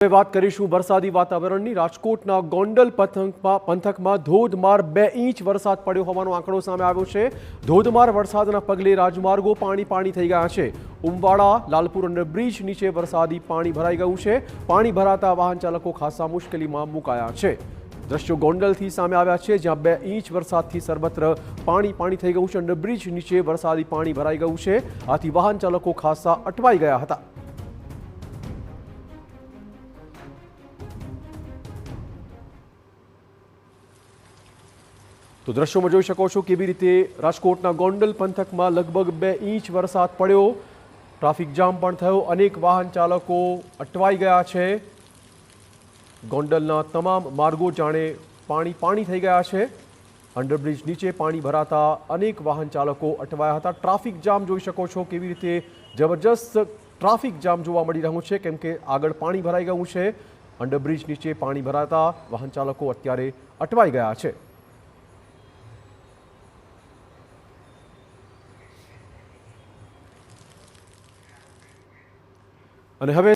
હવે વાત કરીશું વરસાદી વાતાવરણની। રાજકોટના ગોંડલ પંથકમાં ધોધમાર 2 ઇંચ વરસાદ પડ્યો હોવાનો આંકડો સામે આવ્યો છે। ધોધમાર વરસાદના પગલે રાજમાર્ગો પાણી થઈ ગયા છે। ઉમવાડા લાલપુર અંડરબ્રિજ નીચે વરસાદી પાણી ભરાઈ ગયું છે। પાણી ભરાતા વાહન ચાલકો ખાસા મુશ્કેલીમાં મુકાયા છે। દ્રશ્યો ગોંડલથી સામે આવ્યા છે, જ્યાં 2 ઇંચ વરસાદથી સર્વત્ર પાણી થઈ ગયું છે। અંડરબ્રિજ નીચે વરસાદી પાણી ભરાઈ ગયું છે। આથી વાહન ચાલકો ખાસા અટવાઈ ગયા હતા। તો દ્રશ્યોમાં જોઈ શકો છો કેવી રીતે રાજકોટના ગોંડલ પંથકમાં લગભગ 2 ઇંચ વરસાદ પડ્યો। ટ્રાફિક જામ પણ થયો, અનેક વાહન ચાલકો અટવાઈ ગયા છે। ગોંડલના તમામ માર્ગો જાણે પાણી થઈ ગયા છે। અંડરબ્રિજ નીચે પાણી ભરાતા અનેક વાહન ચાલકો અટવાયા હતા। ટ્રાફિક જામ જોઈ શકો છો કેવી રીતે જબરજસ્ત ટ્રાફિક જામ જોવા મળી રહ્યું છે, કેમ કે આગળ પાણી ભરાઈ ગયું છે। અંડરબ્રિજ નીચે પાણી ભરાતા વાહન ચાલકો અત્યારે અટવાઈ ગયા છે। અને હવે